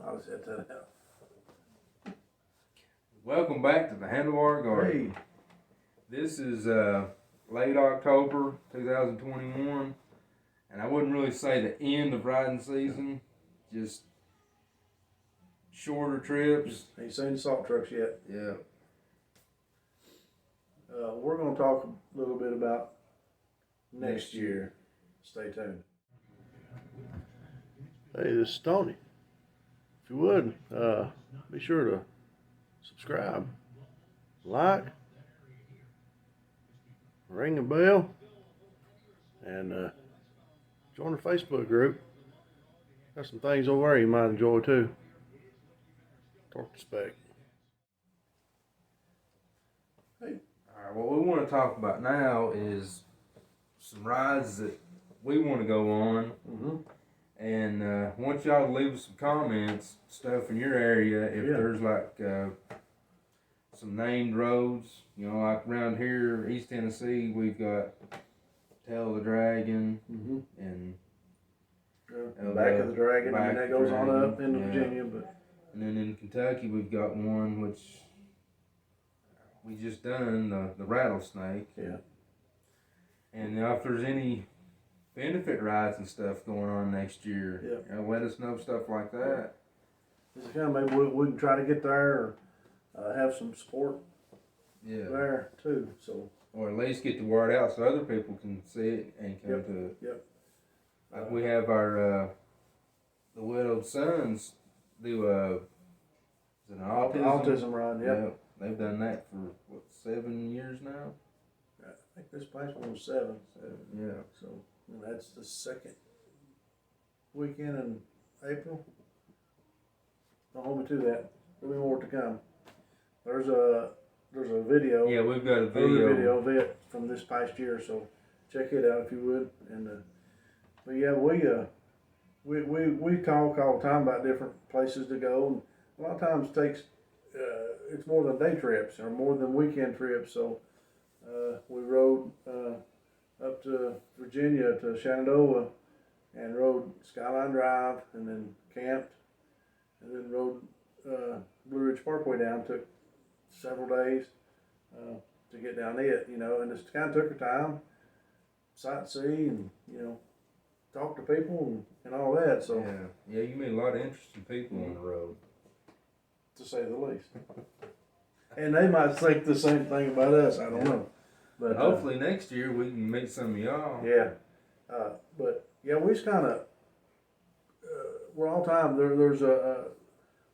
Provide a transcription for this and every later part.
I'll set that out. Welcome back to the Handlebar Garden. Hey, This is late October 2021, and I wouldn't really say the end of riding season, just shorter trips. ain't seen the salt trucks yet. Yeah. We're going to talk a little bit about next Next year. year. Stay tuned. Hey, this is Tony. If you would, be sure to subscribe, like, ring the bell, and join the Facebook group. Got some things over there you might enjoy too. Talk to Spec. Alright, what we want to talk about now is some rides that we want to go on. Mm-hmm. And want y'all to leave us some comments, stuff in your area, if Yeah. there's like some named roads, like around here, East Tennessee, we've got Tail of the Dragon Mm-hmm. and Back of the Dragon. I mean, Back that of goes the on Dragon, up into yeah. Virginia, but then in Kentucky we've got one which we just done, the Rattlesnake. yeah. And if there's any benefit rides and stuff going on next year, let us know stuff like that. This is kind of maybe we can try to get there or have some support Yeah. there too. So Or at least get the word out so other people can see it and come to it. Yep. Like we have our the Widowed Sons do is it an autism run. Yep. Yeah, they've done that for what, 7 years now. I think this past one was 7. Yeah. So and that's the second weekend in April. Don't hold me to that. There'll be more to come. There's a video. Yeah, we've got a Video video. of it from this past year, so check it out if you would. And but yeah, we talk all the time about different places to go, and a lot of times takes it's more than day trips or more than weekend trips. So we rode up to Virginia to Shenandoah and rode Skyline Drive, and then camped, and then rode Blue Ridge Parkway down. Took several days to get down it, and just kind of took our time, sightsee, and talk to people and all that. So Yeah, you meet a lot of interesting people on the road. to say the least, and they might think the same thing about us. I don't know, but Hopefully next year we can meet some of y'all. yeah, but yeah, we just kind of we're all time. There's a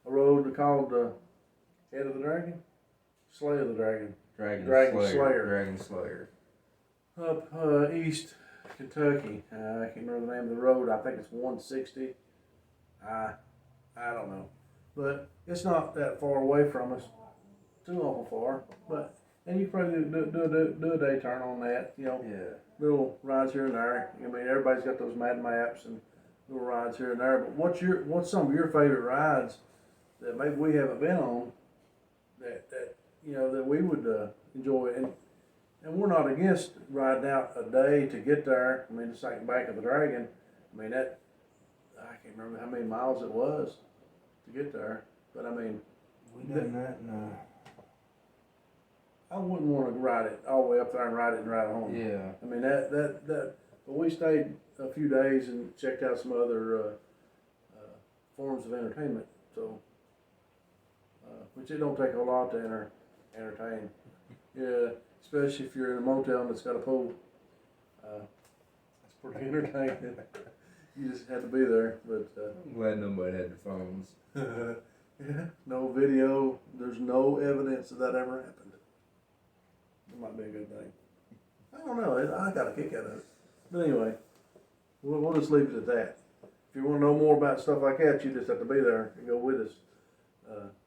road called Head of the Dragon, Slay of the Dragon. Dragon Slayer. Slayer. Up east Kentucky. I can't remember the name of the road. I think it's 160. I don't know. But it's not that far away from us. Too awful far. But and you probably do a day turn on that. Yeah. Little rides here and there. I mean, everybody's got those mad maps and little rides here and there. But what's some of your favorite rides that maybe we haven't been on that that we would enjoy? And we're not against riding out a day to get there. I mean, it's like Back of the Dragon. I mean, I can't remember how many miles it was to get there. But I mean, We done that in I wouldn't want to ride it all the way up there and ride it home. yeah. I mean, but we stayed a few days and checked out some other forms of entertainment. So, which it don't take a lot to entertain. Yeah, especially if you're in a motel that's got a pool. That's pretty entertaining. You just had to be there, but I'm glad nobody had their phones. yeah, no video. There's no evidence that ever happened. It might be a good thing. I don't know. I got a kick out of it. But anyway, we'll just leave it at that. If you want to know more about stuff like that, you just have to be there and go with us.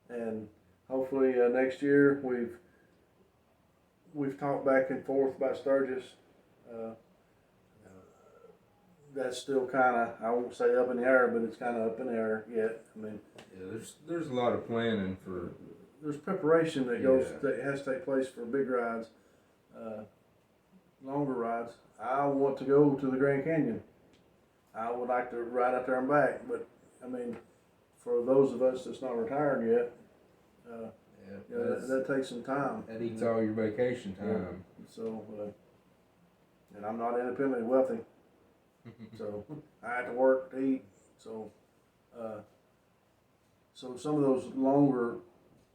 And hopefully next year we've talked back and forth about Sturgis. That's still kind of, I won't say up in the air, but it's kind of up in the air yet. I mean, Yeah, there's a lot of planning for. there's preparation that has to take place for big rides, longer rides. I want to go to the Grand Canyon. I would like to ride out there and back, but I mean, for those of us that's not retired yet, Yeah, you know, that takes some time. that eats all your vacation time. So, and I'm not independently wealthy, so I have to work to eat. So, so some of those longer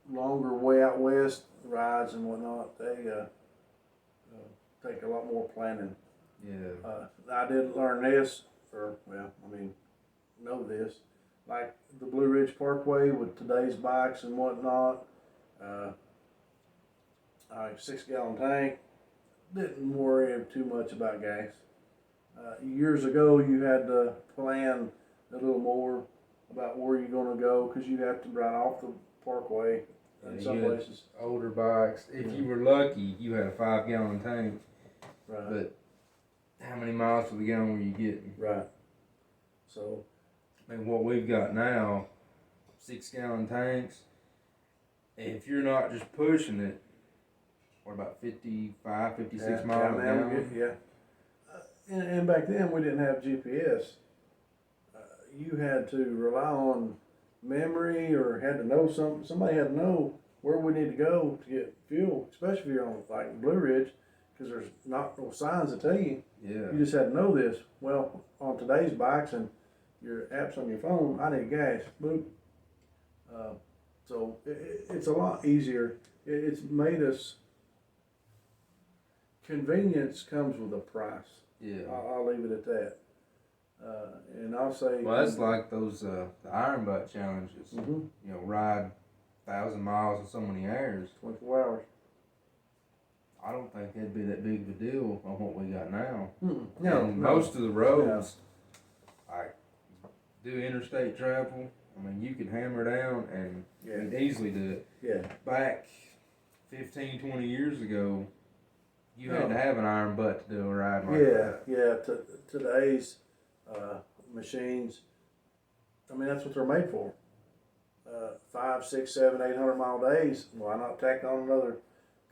way out west rides and whatnot, they take a lot more planning. Yeah. I did learn this, know this, like the Blue Ridge Parkway with today's bikes and whatnot. 6-gallon tank. Didn't worry too much about gas. Years ago, you had to plan a little more about where you're going to go because you have to ride off the parkway in Yeah, some you had places. older bikes. If you were lucky, you had a 5-gallon tank. Right. But how many miles to the gallon were you getting? Right. So. I mean, what we've got now, 6-gallon tanks. If you're not just pushing it, what about 55, 56 miles a gallon? And back then we didn't have GPS. You had to rely on memory or had to know something. Somebody had to know where we need to go to get fuel, especially if you're on like Blue Ridge, because there's not no signs that tell you. Yeah. You just had to know this. Well, on today's bikes and your apps on your phone, I need gas. Boop. So it's a lot easier. It's made us. Convenience comes with a price. Yeah. I'll leave it at that. And I'll say. Well, that's like those the Iron Butt challenges. Mm-hmm. You know, ride 1,000 miles in so many hours. 24 hours. I don't think that'd be that big of a deal on what we got now. No, and most of the roads, like do interstate travel. I mean, you could hammer down and you can easily do it. Yeah. Back 15, 20 years ago, you had to have an iron butt to do a ride like that. Yeah. Today's machines, I mean, that's what they're made for. 5, 6, 7, 800 mile days. Why not tack on another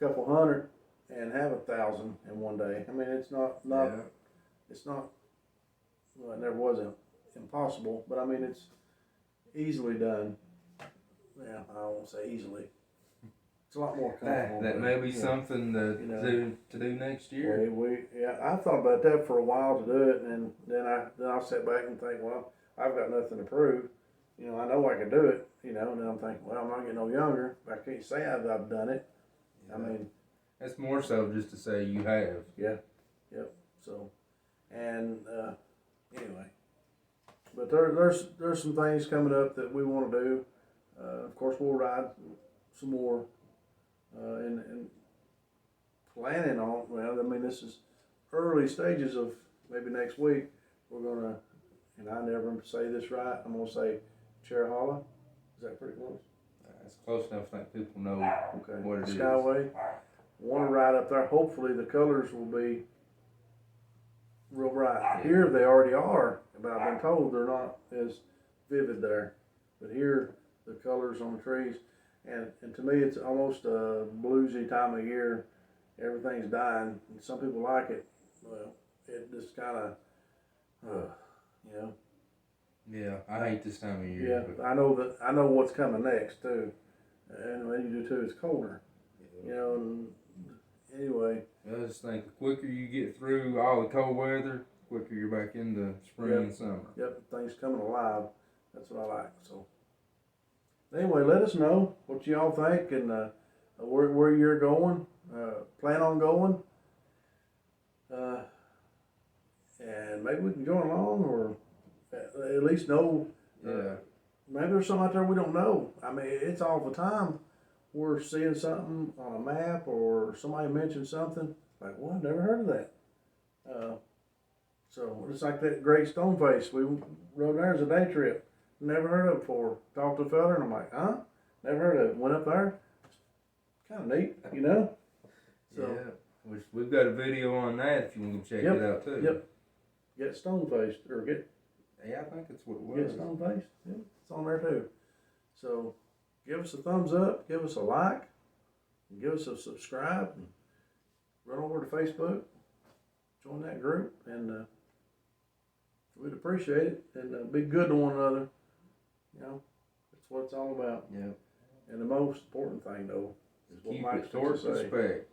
couple hundred and have 1,000 in one day? I mean, it's not. It's not. Well, it never was impossible, but I mean, it's easily done. Yeah, I won't say easily. It's a lot more comfortable. That may be something to do next year. I thought about that for a while to do it, and then I'll sit back and think, well, I've got nothing to prove. You know, I know I can do it. You know, and then I'm thinking, well, I'm not getting no younger. I can't say I've done it. Yeah. I mean, that's more so just to say you have. Yeah. Yep. So, and anyway, but there's some things coming up that we want to do. Of course, we'll ride some more. And planning on, well, I mean, this is early stages of maybe next week. We're gonna, and I never say this right, I'm gonna say Cherahalla. Is that pretty close? It's close enough. I think people know what it is. Skyway. Want to ride up there. Hopefully, the colors will be real bright. Yeah. Here they already are, but I've been told they're not as vivid there. But here, the colors on the trees. And to me, it's almost a bluesy time of year. Everything's dying, and some people like it. Well, it just kind of, you know. Yeah, I hate this time of year. Yeah, but I know what's coming next too, and when you do too, it's colder. Yeah. You know. And anyway. I just think the quicker you get through all the cold weather, the quicker you're back into spring and summer. Yep, things coming alive. That's what I like. So. Anyway, let us know what y'all think and where you're going. Plan on going. And maybe we can join along or at least know. Maybe there's something out there we don't know. I mean, it's all the time. We're seeing something on a map or somebody mentioned something. Like, well, I've never heard of that. So it's like that Great Stoneface. We rode there as a day trip. Never heard of it before. Talked to a fella and I'm like, huh? Never heard of it. Went up there. Kind of neat, you know? So, yeah. We've got a video on that if you want to check it out too. Yep. Get Stonefaced or get. Yeah, I think that's what it was. Get Stonefaced. Yep. It's on there too. So give us a thumbs up. Give us a like. And give us a subscribe. And run over to Facebook. Join that group. And we'd appreciate it. And be good to one another. You know, That's what it's all about. Yep. And the most important thing though is what Keep Mike's it torque fixing to and say. spec.